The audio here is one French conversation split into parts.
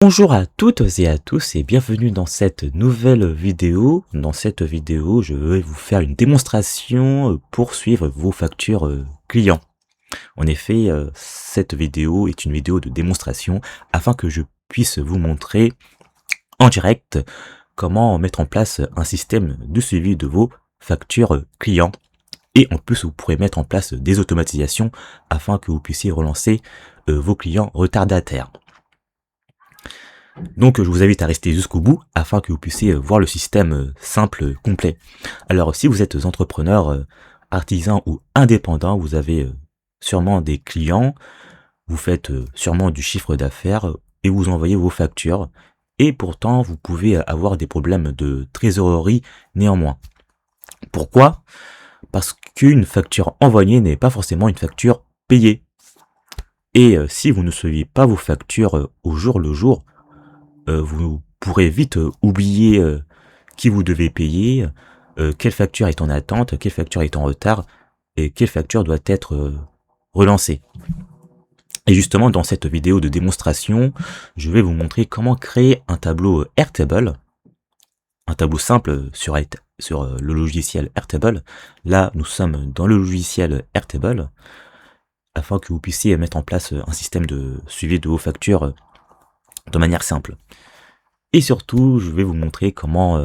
Bonjour à toutes et à tous et bienvenue dans cette nouvelle vidéo. Dans cette vidéo, je vais vous faire une démonstration pour suivre vos factures clients. En effet, cette vidéo est une vidéo de démonstration afin que je puisse vous montrer en direct comment mettre en place un système de suivi de vos factures clients. Et en plus, vous pourrez mettre en place des automatisations afin que vous puissiez relancer vos clients retardataires. Donc je vous invite à rester jusqu'au bout afin que vous puissiez voir le système simple, complet. Alors si vous êtes entrepreneur, artisan ou indépendant, vous avez sûrement des clients, vous faites sûrement du chiffre d'affaires et vous envoyez vos factures. Et pourtant, vous pouvez avoir des problèmes de trésorerie néanmoins. Pourquoi? Parce qu'une facture envoyée n'est pas forcément une facture payée. Et si vous ne suivez pas vos factures au jour le jour, vous pourrez vite oublier qui vous devez payer, quelle facture est en attente, quelle facture est en retard et quelle facture doit être relancée. Et justement, dans cette vidéo de démonstration, je vais vous montrer comment créer un tableau Airtable, un tableau simple sur le logiciel Airtable. Là, nous sommes dans le logiciel Airtable, afin que vous puissiez mettre en place un système de suivi de vos factures de manière simple. Et surtout, je vais vous montrer comment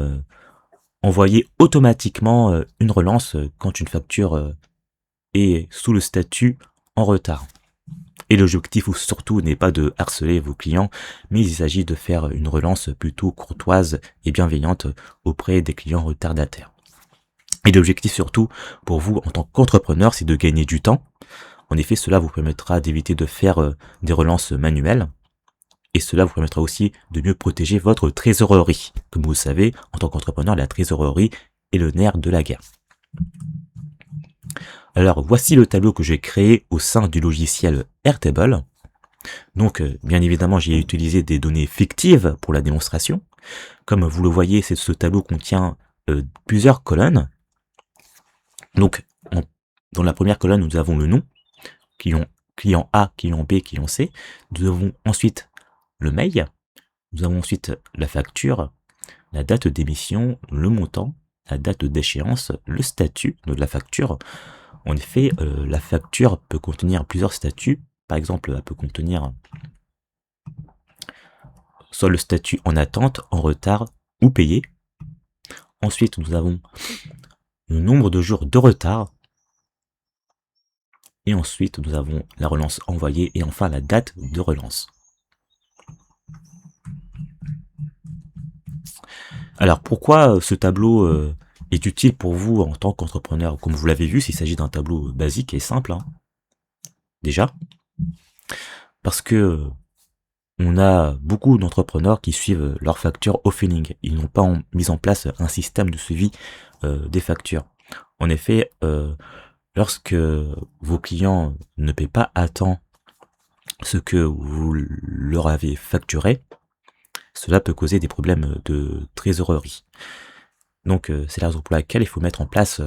envoyer automatiquement une relance quand une facture est sous le statut en retard. Et l'objectif surtout n'est pas de harceler vos clients, mais il s'agit de faire une relance plutôt courtoise et bienveillante auprès des clients retardataires. Et l'objectif surtout pour vous en tant qu'entrepreneur, c'est de gagner du temps. En effet, cela vous permettra d'éviter de faire des relances manuelles. Et cela vous permettra aussi de mieux protéger votre trésorerie. Comme vous le savez, en tant qu'entrepreneur, la trésorerie est le nerf de la guerre. Alors, voici le tableau que j'ai créé au sein du logiciel Airtable. Donc, bien évidemment, j'ai utilisé des données fictives pour la démonstration. Comme vous le voyez, ce tableau contient plusieurs colonnes. Donc, dans la première colonne, nous avons le nom, client A, client B, client C. Nous avons ensuite le mail. Nous avons ensuite la facture, la date d'émission, le montant, la date d'échéance, le statut de la facture. En effet, la facture peut contenir plusieurs statuts. Par exemple, elle peut contenir soit le statut en attente, en retard ou payé. Ensuite, nous avons le nombre de jours de retard. Et ensuite, nous avons la relance envoyée et enfin la date de relance. Alors pourquoi ce tableau est utile pour vous en tant qu'entrepreneur? Comme vous l'avez vu, s'il s'agit d'un tableau basique et simple, hein, déjà, parce que on a beaucoup d'entrepreneurs qui suivent leurs factures au feeling. Ils n'ont pas mis en place un système de suivi des factures. En effet, lorsque vos clients ne paient pas à temps ce que vous leur avez facturé, cela peut causer des problèmes de trésorerie. Donc c'est la raison pour laquelle il faut mettre en place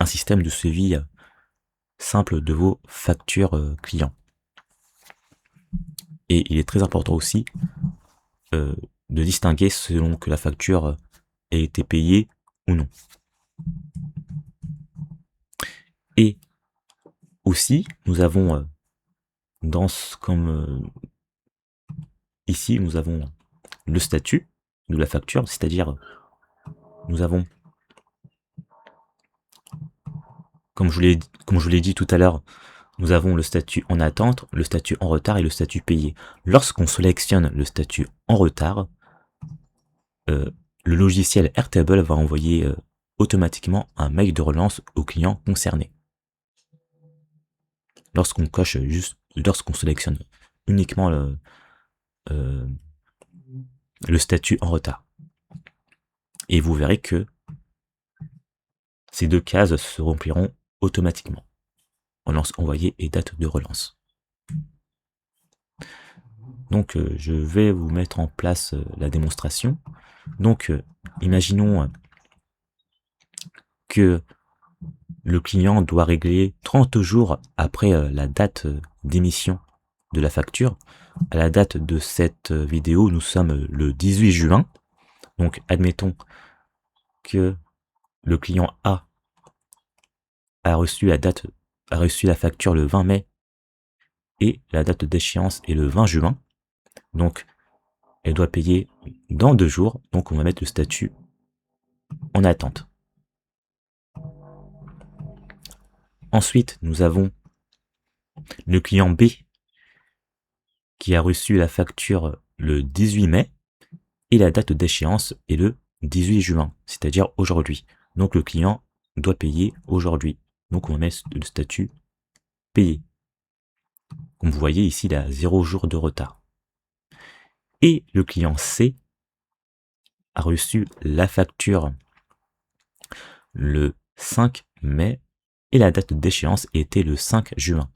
un système de suivi simple de vos factures clients. Et il est très important aussi de distinguer selon que la facture a été payée ou non. Et aussi, nous avons ici, nous avons le statut de la facture, c'est-à-dire nous avons, comme je vous l'ai dit tout à l'heure, nous avons le statut en attente, le statut en retard et le statut payé. Lorsqu'on sélectionne le statut en retard, le logiciel Airtable va envoyer automatiquement un mail de relance au client concerné. Lorsqu'on sélectionne uniquement le statut en retard. Et vous verrez que ces deux cases se rempliront automatiquement. Relance envoyée et date de relance. Donc je vais vous mettre en place la démonstration. Donc imaginons que le client doit régler 30 jours après la date d'émission de la facture. À la date de cette vidéo, nous sommes le 18 juin. Donc, admettons que le client A a reçu la facture le 20 mai et la date d'échéance est le 20 juin. Donc, elle doit payer dans 2 jours. Donc, on va mettre le statut en attente. Ensuite, nous avons le client B qui a reçu la facture le 18 mai et la date d'échéance est le 18 juin, c'est-à-dire aujourd'hui. Donc, le client doit payer aujourd'hui. Donc, on va mettre le statut payé. Comme vous voyez ici, il a 0 jour de retard. Et le client C a reçu la facture le 5 mai et la date d'échéance était le 5 juin.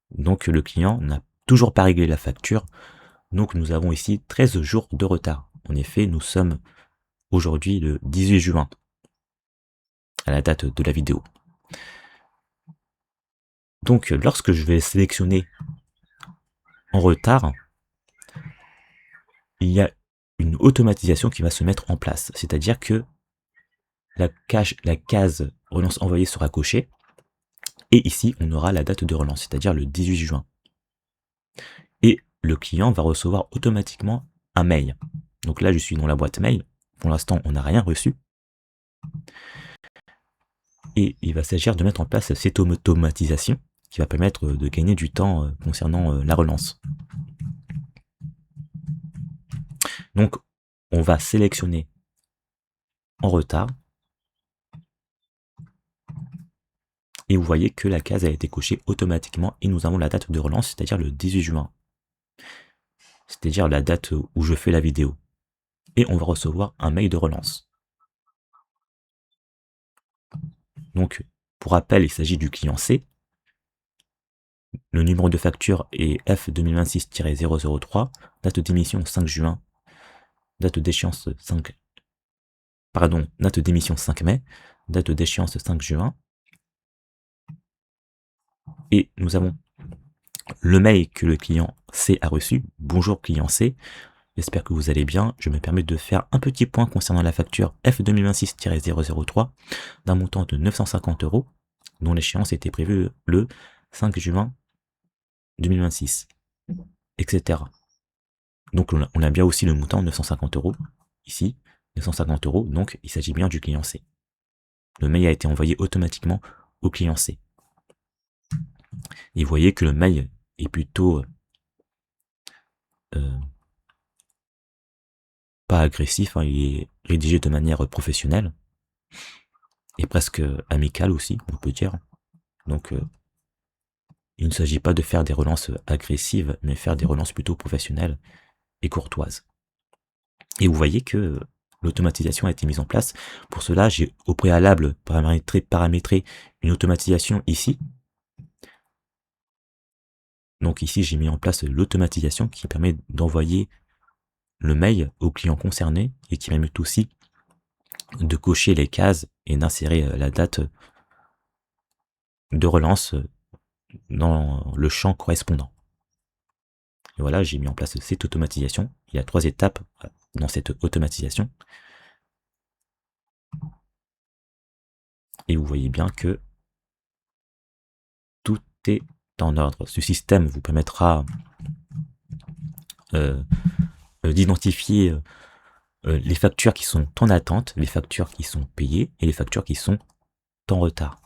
Donc le client n'a toujours pas réglé la facture. Donc nous avons ici 13 jours de retard. En effet, nous sommes aujourd'hui le 18 juin à la date de la vidéo. Donc lorsque je vais sélectionner en retard, il y a une automatisation qui va se mettre en place. C'est-à-dire que la case relance envoyée sera cochée. Et ici, on aura la date de relance, c'est-à-dire le 18 juin. Et le client va recevoir automatiquement un mail. Donc là, je suis dans la boîte mail. Pour l'instant, on n'a rien reçu. Et il va s'agir de mettre en place cette automatisation qui va permettre de gagner du temps concernant la relance. Donc, on va sélectionner en retard. Et vous voyez que la case a été cochée automatiquement et nous avons la date de relance, c'est-à-dire le 18 juin. C'est-à-dire la date où je fais la vidéo. Et on va recevoir un mail de relance. Donc, pour rappel, il s'agit du client C. Le numéro de facture est F2026-003, date d'émission 5 juin, date d'échéance 5 mai, date d'échéance 5 juin. Et nous avons le mail que le client C a reçu. Bonjour client C, j'espère que vous allez bien. Je me permets de faire un petit point concernant la facture F2026-003 d'un montant de 950 €, dont l'échéance était prévue le 5 juin 2026, etc. Donc on a bien aussi le montant 950 € ici, 950 €, donc il s'agit bien du client C. Le mail a été envoyé automatiquement au client C. Et vous voyez que le mail est plutôt pas agressif, hein, il est rédigé de manière professionnelle et presque amicale aussi, on peut dire. Donc il ne s'agit pas de faire des relances agressives, mais faire des relances plutôt professionnelles et courtoises. Et vous voyez que l'automatisation a été mise en place. Pour cela, j'ai au préalable paramétré une automatisation ici. Donc ici, j'ai mis en place l'automatisation qui permet d'envoyer le mail au client concerné et qui permet aussi de cocher les cases et d'insérer la date de relance dans le champ correspondant. Et voilà, j'ai mis en place cette automatisation. Il y a 3 étapes dans cette automatisation. Et vous voyez bien que tout est en ordre. Ce système vous permettra d'identifier les factures qui sont en attente, les factures qui sont payées et les factures qui sont en retard.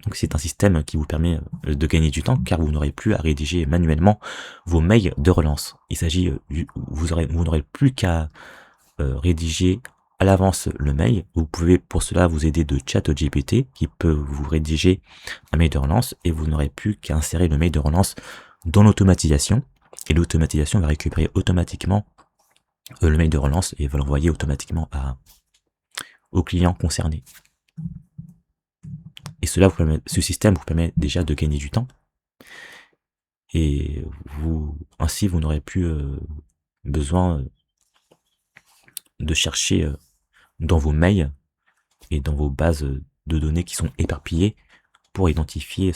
Donc c'est un système qui vous permet de gagner du temps car vous n'aurez plus à rédiger manuellement vos mails de relance. Il s'agit, vous n'aurez plus qu'à rédiger à l'avance le mail. Vous pouvez pour cela vous aider de ChatGPT qui peut vous rédiger un mail de relance et vous n'aurez plus qu'à insérer le mail de relance dans l'automatisation et l'automatisation va récupérer automatiquement le mail de relance et va l'envoyer automatiquement au client concerné. Et cela ce système vous permet déjà de gagner du temps et ainsi vous n'aurez plus besoin de chercher dans vos mails et dans vos bases de données qui sont éparpillées pour identifier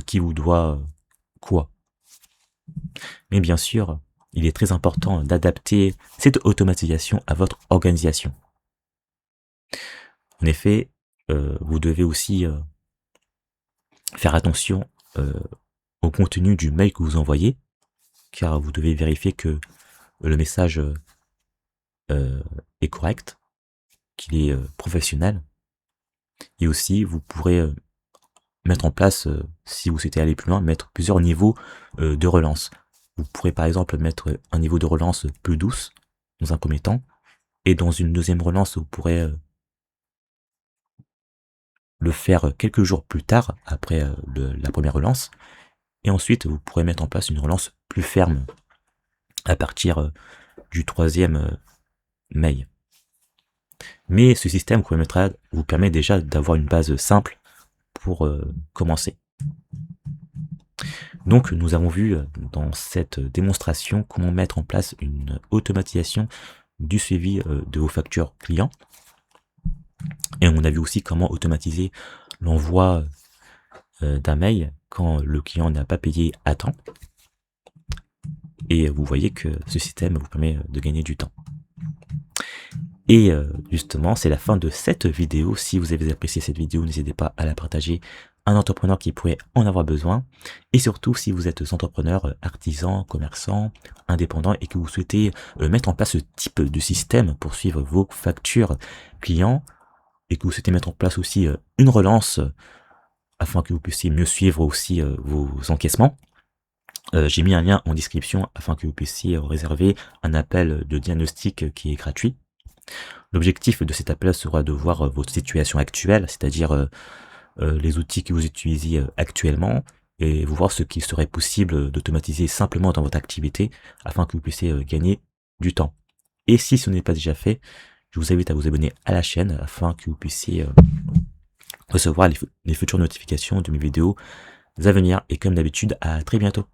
qui vous doit quoi. Mais bien sûr, il est très important d'adapter cette automatisation à votre organisation. En effet, vous devez aussi faire attention au contenu du mail que vous envoyez, car vous devez vérifier que le message est correct, qu'il est professionnel. Et aussi, vous pourrez mettre en place, si vous souhaitez aller plus loin, mettre plusieurs niveaux de relance. Vous pourrez par exemple mettre un niveau de relance plus douce dans un premier temps, et dans une deuxième relance, vous pourrez le faire quelques jours plus tard, après la première relance, et ensuite vous pourrez mettre en place une relance plus ferme à partir du troisième mail. Mais ce système vous permet déjà d'avoir une base simple pour commencer. Donc nous avons vu dans cette démonstration comment mettre en place une automatisation du suivi de vos factures clients. Et on a vu aussi comment automatiser l'envoi d'un mail quand le client n'a pas payé à temps. Et vous voyez que ce système vous permet de gagner du temps. Et justement, c'est la fin de cette vidéo. Si vous avez apprécié cette vidéo, n'hésitez pas à la partager à un entrepreneur qui pourrait en avoir besoin. Et surtout, si vous êtes entrepreneur, artisan, commerçant, indépendant et que vous souhaitez mettre en place ce type de système pour suivre vos factures clients et que vous souhaitez mettre en place aussi une relance afin que vous puissiez mieux suivre aussi vos encaissements, j'ai mis un lien en description afin que vous puissiez réserver un appel de diagnostic qui est gratuit. L'objectif de cet appel sera de voir votre situation actuelle, c'est-à-dire les outils que vous utilisez actuellement, et vous voir ce qui serait possible d'automatiser simplement dans votre activité afin que vous puissiez gagner du temps. Et si ce n'est pas déjà fait, je vous invite à vous abonner à la chaîne afin que vous puissiez recevoir les futures notifications de mes vidéos à venir. Et comme d'habitude, à très bientôt.